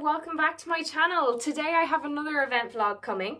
welcome back to my channel. Today I have another event vlog coming.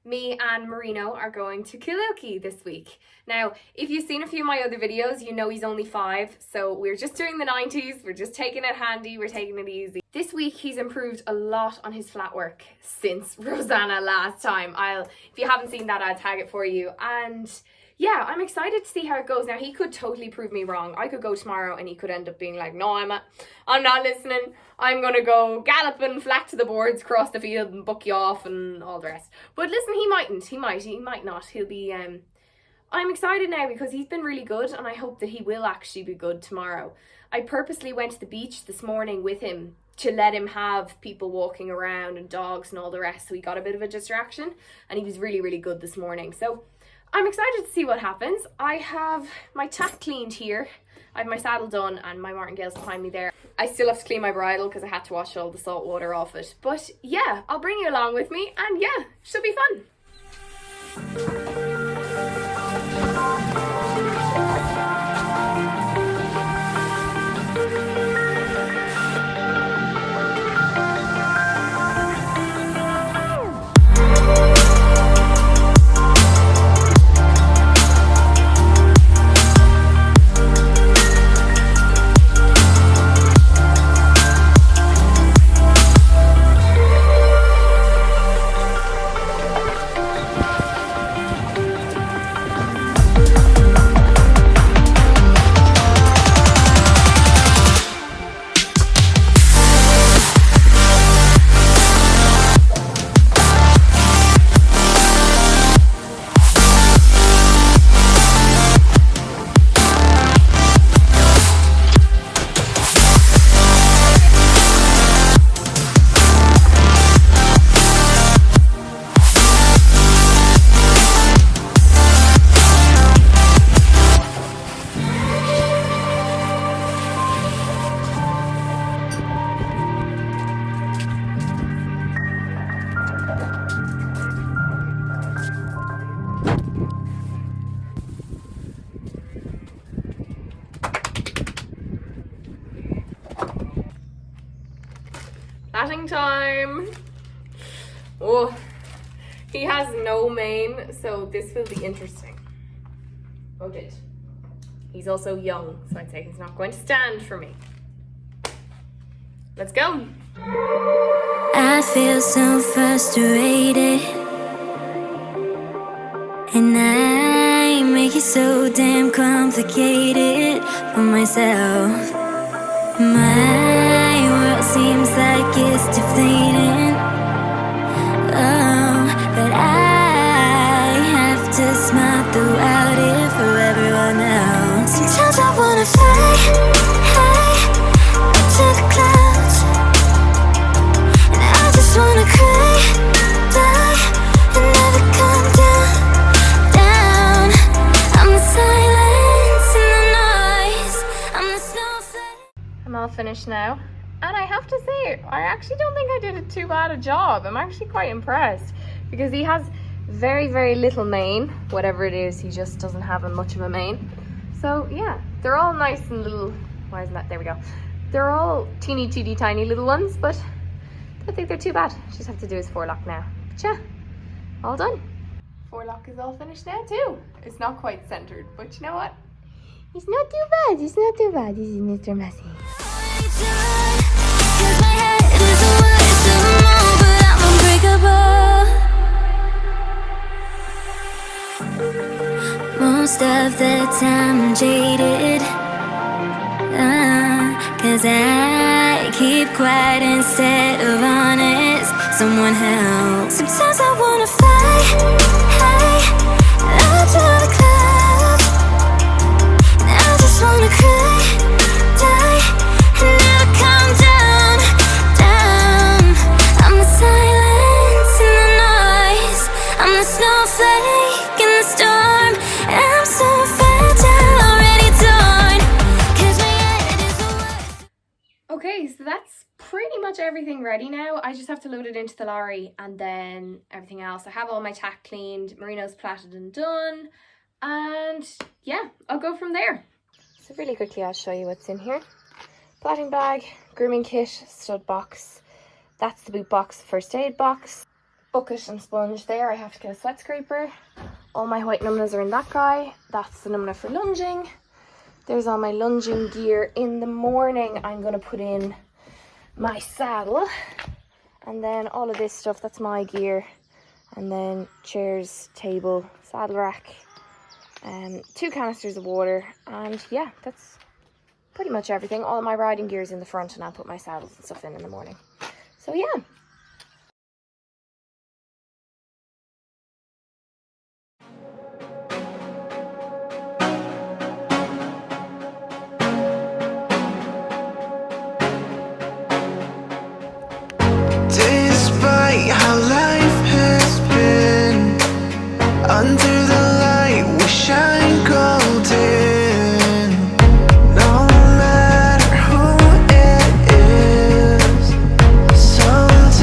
Me and Marino are going to Kilguilkey this week. Now, if you've seen a few of my other videos, you know he's only 5, so we're just doing the 90s, we're just taking it handy, we're taking it easy. This week he's improved a lot on his flat work since Rosanna last time. If you haven't seen that, I'll tag it for you. And yeah, I'm excited to see how it goes. Now, he could totally prove me wrong. I could go tomorrow and he could end up being like, no, Emma, I'm not listening. I'm going to go galloping flat to the boards, across the field and buck you off and all the rest. But listen, he mightn't. He might not. He'll be, I'm excited now because he's been really good and I hope that he will actually be good tomorrow. I purposely went to the beach this morning with him to let him have people walking around and dogs and all the rest. So he got a bit of a distraction and he was really, really good this morning. So I'm excited to see what happens. I have my tack cleaned here. I have my saddle done and my martingale's behind me there. I still have to clean my bridle because I had to wash all the salt water off it. But yeah, I'll bring you along with me and yeah, should be fun. Plaiting time. Oh, he has no mane, so this will be interesting. Oh, did. He's also young, so I'd say he's not going to stand for me. Let's go. I feel so frustrated, and I'm make it so damn complicated for myself. My world seems like it's deflating. Oh, but I have to smile throughout it for everyone else. Sometimes I wanna fly high up to the clouds, and I just wanna cry, die, and never come down. I'm the silence and the noise. I'm the snowflake. I'm all finished now, and I have to say, I actually don't think I did a too bad a job. I'm actually quite impressed because he has very, very little mane. Whatever it is, he just doesn't have much of a mane. So yeah, they're all nice and little. Why isn't that? There we go. They're all teeny tiny little ones, but I don't think they're too bad. Just have to do his forelock now. But yeah, all done. Forelock is all finished now too. It's not quite centered, but you know what? He's not too bad. He's not too bad. He's Mr. Messy. Most of the time I'm jaded, 'cause I keep quiet instead of honest. Someone help. Sometimes I wanna fly high up to the clouds, and I just wanna cry, die, and never come down. I'm the silence and the noise. I'm the snowflake in the storm. I'm so fragile, already torn, 'cause my head is the worst. Okay, so that's pretty much everything ready now. I just have to load it into the lorry and then everything else. I have all my tack cleaned, Merino's plaited and done, and yeah, I'll go from there. So really quickly I'll show you what's in here. Plaiting bag, grooming kit, stud box, that's the boot box, first aid box, bucket and sponge there. I have to get a sweat scraper. All my white numnahs are in that guy. That's the numnah for lunging. There's all my lunging gear. In the morning I'm going to put in my saddle, and then all of this stuff, that's my gear, and then chairs, table, saddle rack, and 2 canisters of water, and yeah, that's pretty much everything. All of my riding gear is in the front, and I'll put my saddles and stuff in the morning. So yeah. Despite how life has been, under the light we shine golden. No matter who it is, sometimes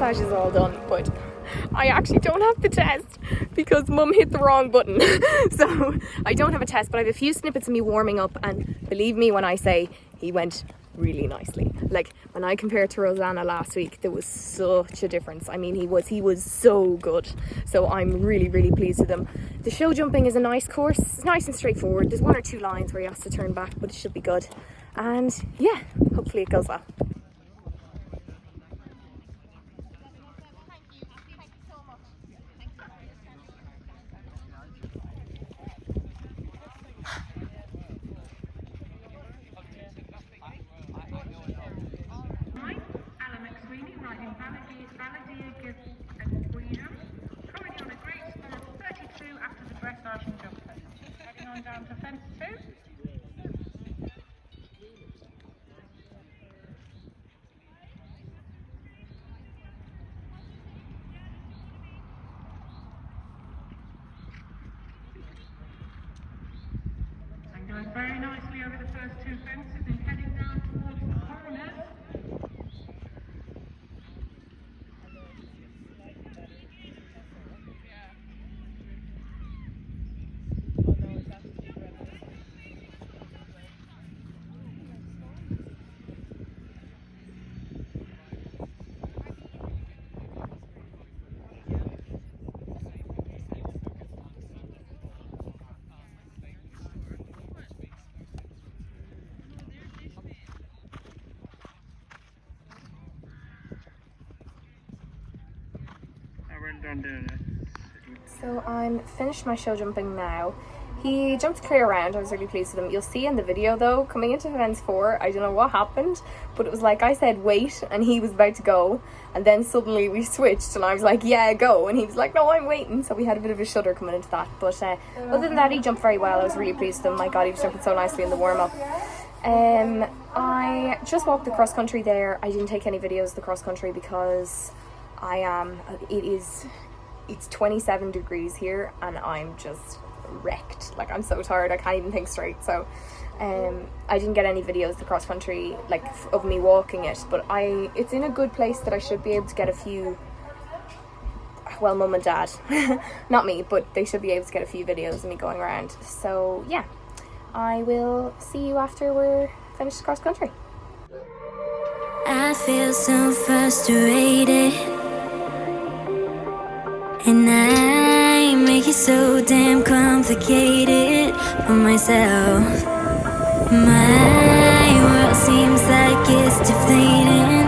dressage is all done, but I actually don't have the test because Mum hit the wrong button. So I don't have a test, but I have a few snippets of me warming up, and believe me when I say he went really nicely. Like, when I compared to Rosanna last week, there was such a difference. I mean, he was so good. So I'm really, really pleased with him. The show jumping is a nice course. It's nice and straightforward. There's one or two lines where he has to turn back, but it should be good. And yeah, hopefully it goes well. Currently on a great score of 32 after the dressage and jumping. Heading on down to fence 2. And going very nicely over the first 2 fences and heading down towards the corners. So I'm finished my show jumping now. He jumped clear around. I was really pleased with him. You'll see in the video though, coming into fence 4, I don't know what happened, but it was like I said wait and he was about to go, and then suddenly we switched and I was like yeah, go, and he was like no, I'm waiting. So we had a bit of a shudder coming into that, but other than that he jumped very well. I was really pleased with him. My god, he was jumping so nicely in the warm-up. I just walked the cross country there. I didn't take any videos of the cross country because it's 27 degrees here and I'm just wrecked. Like, I'm so tired, I can't even think straight. So I didn't get any videos of the cross country, like of me walking it, but it's in a good place that I should be able to get a few, well, Mum and Dad not me, but they should be able to get a few videos of me going around. So yeah, I will see you after we're finished cross country. I feel so frustrated, and I make it so damn complicated for myself. My world seems like it's deflating.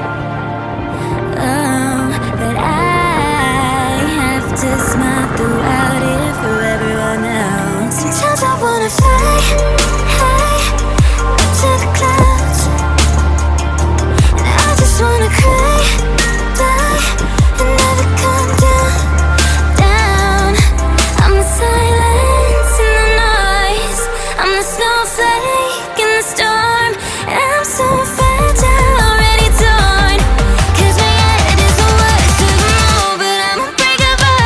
Oh, but I have to smile throughout it for everyone else. Sometimes I wanna fly up to the clouds, and I just wanna cry, die, and never come down. I'm the silence in the noise, I'm the snowflake in the storm, and I'm so fragile, already torn. 'Cause my head is the worst of them all, but I'm unbreakable.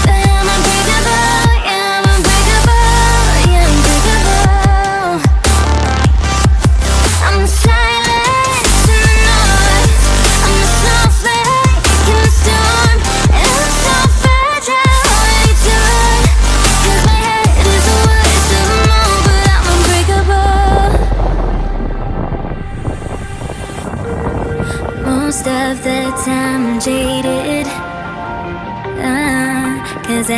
But I'm unbreakable, yeah, I'm unbreakable, yeah, I'm unbreakable. I'm the silence in the noise, I'm the snowflake in the storm, and I'm so fragile, already torn. 'Cause my head is the worst of them all, but I'm unbreakable. Most of the time I'm jaded, 'cause I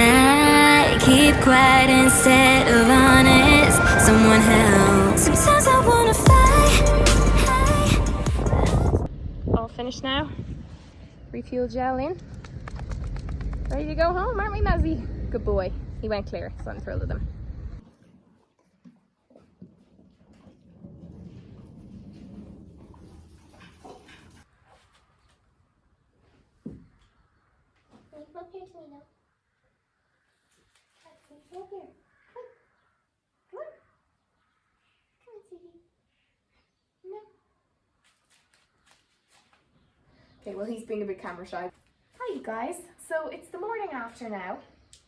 keep quiet instead of honest. Someone help. Sometimes I wanna fly. All finished now. Refuel gel in. Ready to go home, aren't we, Mazzy? Good boy. He went clear, so I'm thrilled with him. Come here to me now. Come here. Come on. Come on, sweetie. No. Okay, well, he's being a bit camera shy. Hi, you guys. So it's the morning after now,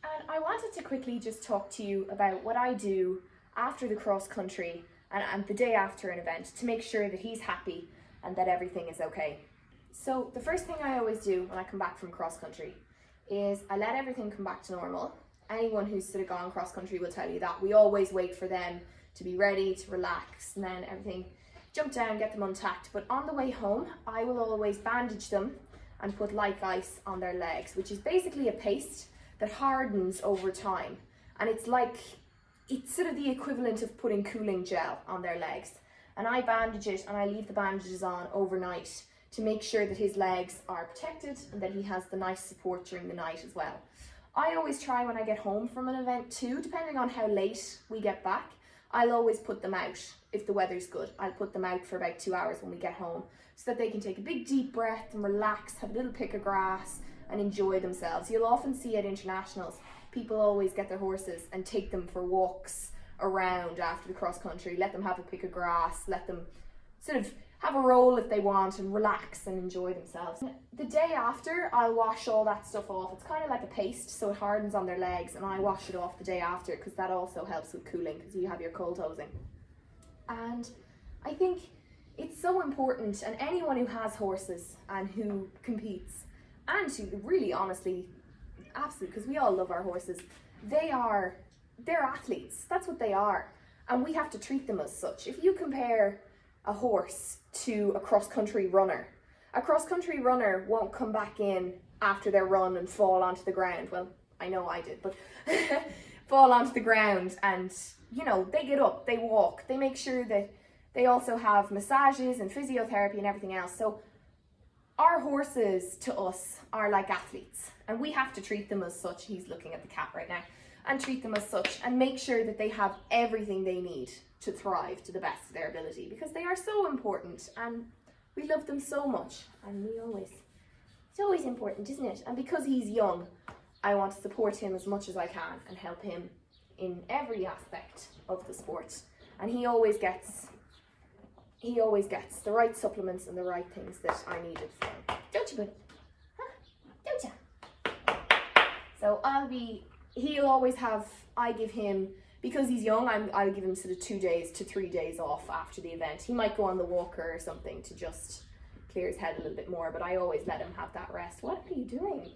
and I wanted to quickly just talk to you about what I do after the cross country and the day after an event to make sure that he's happy and that everything is okay. So the first thing I always do when I come back from cross country is I let everything come back to normal. Anyone who's sort of gone cross country will tell you that. We always wait for them to be ready, to relax, and then everything, jump down, get them untacked. But on the way home, I will always bandage them and put light ice on their legs, which is basically a paste that hardens over time. And it's sort of the equivalent of putting cooling gel on their legs. And I bandage it and I leave the bandages on overnight to make sure that his legs are protected and that he has the nice support during the night as well. I always try when I get home from an event too, depending on how late we get back, I'll always put them out if the weather's good. I'll put them out for about 2 hours when we get home so that they can take a big deep breath and relax, have a little pick of grass and enjoy themselves. You'll often see at internationals, people always get their horses and take them for walks around after the cross country, let them have a pick of grass, let them sort of have a roll if they want and relax and enjoy themselves. The day after, I'll wash all that stuff off. It's kind of like a paste, so it hardens on their legs, and I wash it off the day after because that also helps with cooling because you have your cold hosing. And I think it's so important, and anyone who has horses and who competes and who really honestly, absolutely, because we all love our horses, they're athletes. That's what they are, and we have to treat them as such. If you compare a horse to a cross-country runner won't come back in after their run and fall onto the ground. Well, I know I did, but fall onto the ground and, you know, they get up, they walk, they make sure that they also have massages and physiotherapy and everything else. So our horses to us are like athletes and we have to treat them as such. He's looking at the cat right now. And treat them as such and make sure that they have everything they need to thrive to the best of their ability, because they are so important and we love them so much, and it's always important, isn't it? And because he's young, I want to support him as much as I can and help him in every aspect of the sport, and he always gets the right supplements and the right things that are needed for him. Don't you, buddy? Huh? Don't you? So he'll always have, I give him, because he's young, I'll give him sort of 2 days to 3 days off after the event. He might go on the walker or something to just clear his head a little bit more, but I always let him have that rest. What are you doing?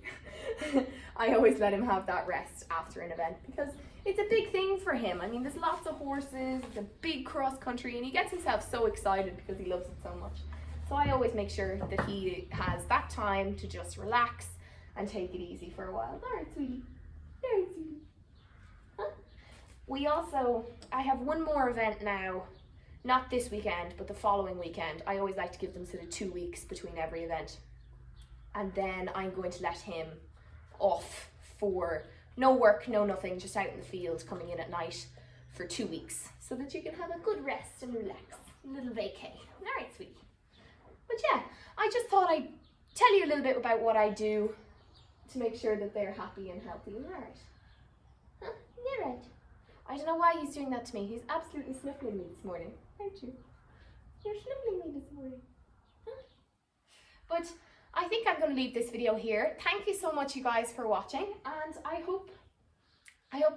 I always let him have that rest after an event because it's a big thing for him. I mean, there's lots of horses, it's a big cross country, and he gets himself so excited because he loves it so much. So I always make sure that he has that time to just relax and take it easy for a while. All right, sweetie. All right, sweetie. I have one more event now, not this weekend, but the following weekend. I always like to give them sort of 2 weeks between every event. And then I'm going to let him off for no work, no nothing, just out in the field, coming in at night for 2 weeks, so that you can have a good rest and relax, a little vacay. All right, sweetie. But yeah, I just thought I'd tell you a little bit about what I do to make sure that they're happy and healthy. All right. Huh? You're right. I don't know why he's doing that to me. He's absolutely sniffling me this morning, aren't you? You're sniffling me this morning. Huh? But I think I'm going to leave this video here. Thank you so much, you guys, for watching, and I hope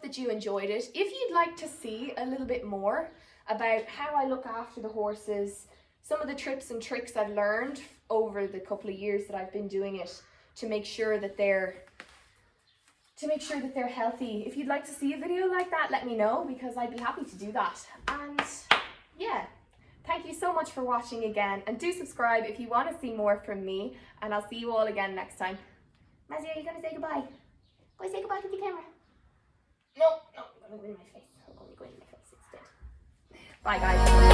that you enjoyed it. If you'd like to see a little bit more about how I look after the horses, some of the tips and tricks I've learned over the couple of years that I've been doing it to make sure that they're healthy. If you'd like to see a video like that, let me know, because I'd be happy to do that. And yeah, thank you so much for watching again, and do subscribe if you want to see more from me, and I'll see you all again next time. Mazzy, are you going to say goodbye? Go say goodbye to the camera. No, I'm going to go in my face. I'm going to go in my face instead. Bye, guys.